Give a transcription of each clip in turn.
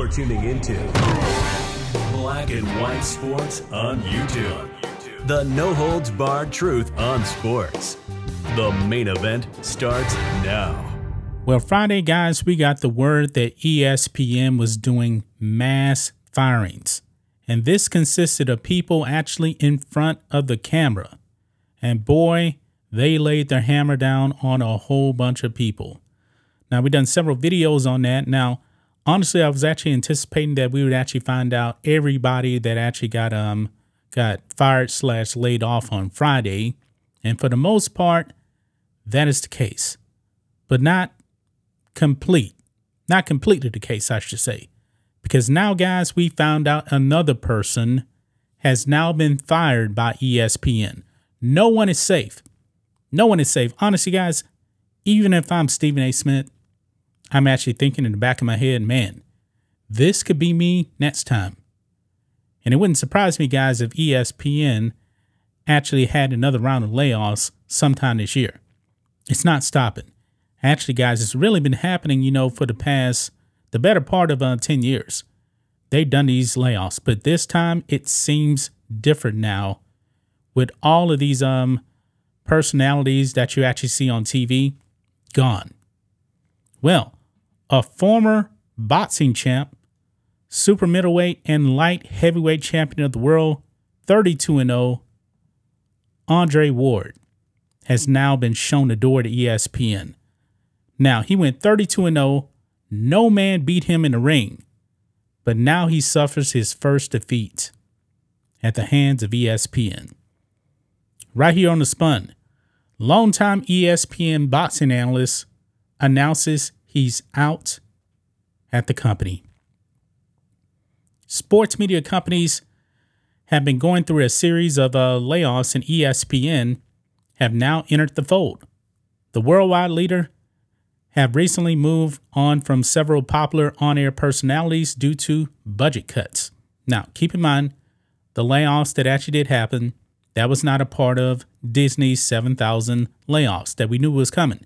You're tuning into Black and White Sports on YouTube. The no-holds-barred truth on sports. The main event starts now. Well, Friday, guys, we got the word that ESPN was doing mass firings. And this consisted of people actually in front of the camera. And boy, they laid their hammer down on a whole bunch of people. Now, we've done several videos on that. Now, honestly, I was actually anticipating that we would actually find out everybody that actually got fired / laid off on Friday. And for the most part, that is the case. But not completely the case, I should say. Because now, guys, we found out another person has now been fired by ESPN. No one is safe. No one is safe. Honestly, guys, even if I'm Stephen A. Smith, I'm actually thinking in the back of my head, man, this could be me next time. And it wouldn't surprise me, guys, if ESPN actually had another round of layoffs sometime this year. It's not stopping. Actually, guys, it's really been happening, for the better part of 10 years. They've done these layoffs, but this time it seems different now with all of these personalities that you actually see on TV gone. Well, a former boxing champ, super middleweight and light heavyweight champion of the world, 32-0, Andre Ward, has now been shown the door to ESPN. Now, he went 32-0. No man beat him in the ring, but now he suffers his first defeat at the hands of ESPN. Right here on the Spun, longtime ESPN boxing analyst announces he's out at the company. Sports media companies have been going through a series of layoffs, and ESPN have now entered the fold. The worldwide leader have recently moved on from several popular on-air personalities due to budget cuts. Now, keep in mind, the layoffs that actually did happen, that was not a part of Disney's 7,000 layoffs that we knew was coming.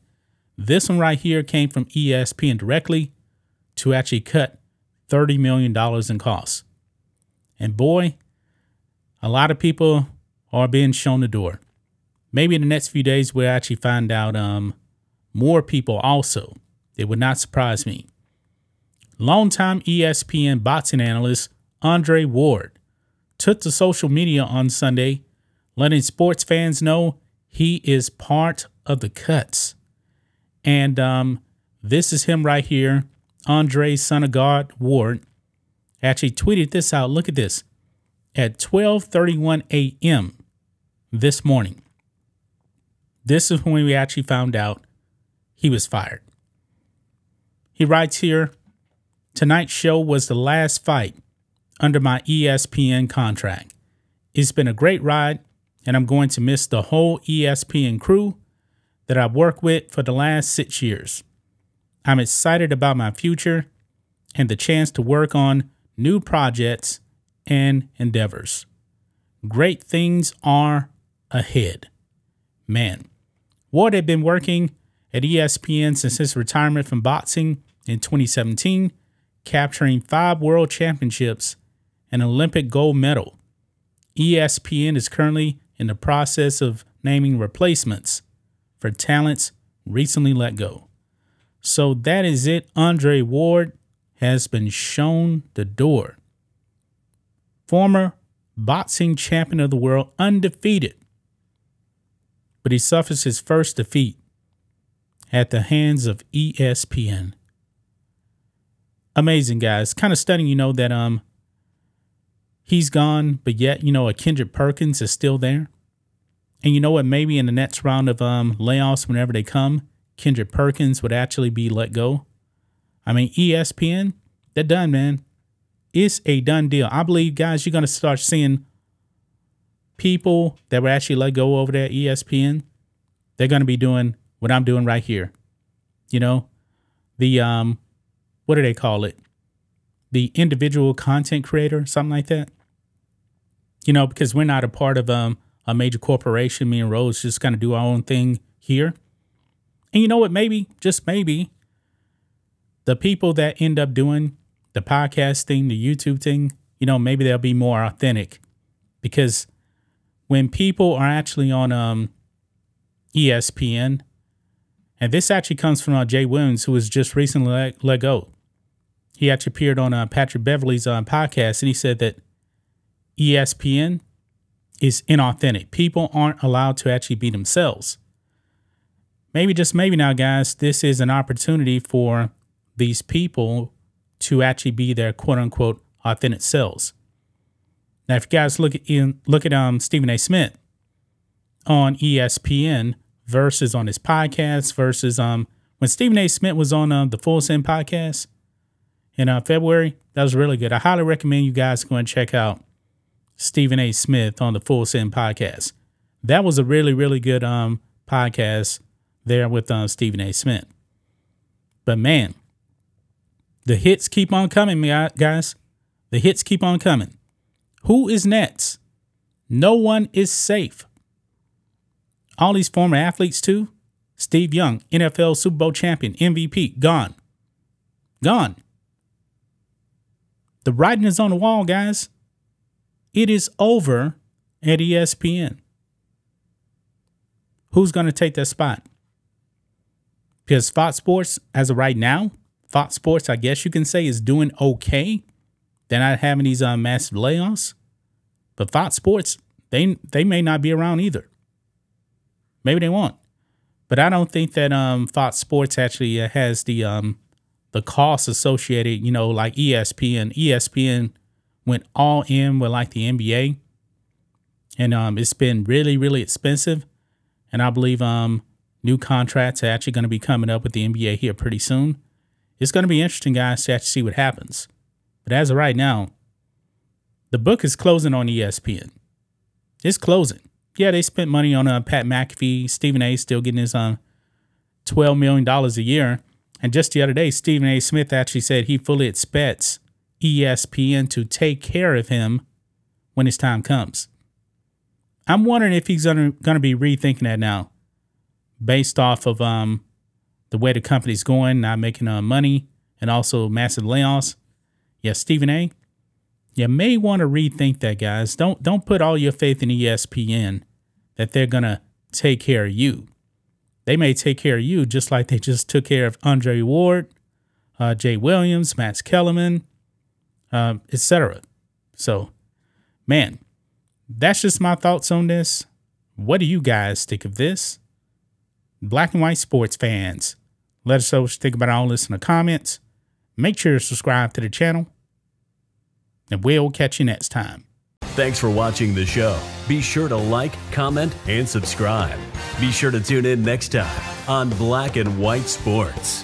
This one right here came from ESPN directly to actually cut $30 million in costs. And boy, a lot of people are being shown the door. Maybe in the next few days, we'll actually find out more people also. It would not surprise me. Longtime ESPN boxing analyst Andre Ward took to social media on Sunday, letting sports fans know he is part of the cuts. And this is him right here. Andre, son of God, Ward, actually tweeted this out. Look at this. At 12:31 a.m. this morning. This is when we actually found out he was fired. He writes here, tonight's show was the last fight under my ESPN contract. It's been a great ride, and I'm going to miss the whole ESPN crew that I've worked with for the last 6 years. I'm excited about my future and the chance to work on new projects and endeavors. Great things are ahead. Man, Ward had been working at ESPN since his retirement from boxing in 2017, capturing 5 world championships and an Olympic gold medal. ESPN is currently in the process of naming replacements for talents recently let go. So that is it. Andre Ward has been shown the door. Former boxing champion of the world, undefeated. But he suffers his first defeat at the hands of ESPN. Amazing, guys. Kind of stunning, that he's gone, but yet, a Kendrick Perkins is still there. And you know what? Maybe in the next round of layoffs, whenever they come, Kendrick Perkins would actually be let go. I mean, ESPN, they're done, man. It's a done deal. I believe, guys, you're going to start seeing people that were actually let go over there at ESPN. They're going to be doing what I'm doing right here. The, what do they call it? The individual content creator, something like that. Because we're not a part of a major corporation. Me and Rose just kind of do our own thing here. And you know what? Maybe, just maybe, the people that end up doing the podcast thing, the YouTube thing, maybe they'll be more authentic. Because when people are actually on ESPN, and this actually comes from Jay Williams, who was just recently let go. He actually appeared on Patrick Beverley's podcast, and he said that ESPN is inauthentic. People aren't allowed to actually be themselves. Maybe, just maybe now, guys, this is an opportunity for these people to actually be their quote-unquote authentic selves. Now, if you guys look at Stephen A. Smith on ESPN versus on his podcast versus when Stephen A. Smith was on the Full Send podcast in February, that was really good. I highly recommend you guys go and check out Stephen A. Smith on the Full Send podcast. That was a really, really good podcast there with Stephen A. Smith. But man, the hits keep on coming, guys. The hits keep on coming. Who is next? No one is safe. All these former athletes too. Steve Young, NFL Super Bowl champion, MVP, gone. Gone. The writing is on the wall, guys. It is over at ESPN. Who's going to take that spot? Because Fox Sports, as of right now, Fox Sports, I guess you can say, is doing okay. They're not having these massive layoffs. But Fox Sports, they may not be around either. Maybe they won't. But I don't think that Fox Sports actually has the costs associated, like ESPN. ESPN went all in with like the NBA. And it's been really, really expensive. And I believe new contracts are actually going to be coming up with the NBA here pretty soon. It's going to be interesting, guys, to actually see what happens. But as of right now, the book is closing on ESPN. It's closing. Yeah, they spent money on Pat McAfee. Stephen A. still getting his $12 million a year. And just the other day, Stephen A. Smith actually said he fully expects ESPN to take care of him when his time comes. I'm wondering if he's going to be rethinking that now based off of the way the company's going, not making money, and also massive layoffs. Yeah, Stephen A., you may want to rethink that, guys. Don't put all your faith in ESPN that they're going to take care of you. They may take care of you just like they just took care of Andre Ward, Jay Williams, Max Kellerman, etc. So, man, that's just my thoughts on this. What do you guys think of this? Black and white sports fans, let us know what you think about all this in the comments. Make sure to subscribe to the channel, and we'll catch you next time. Thanks for watching the show. Be sure to like, comment, and subscribe. Be sure to tune in next time on Black and White Sports.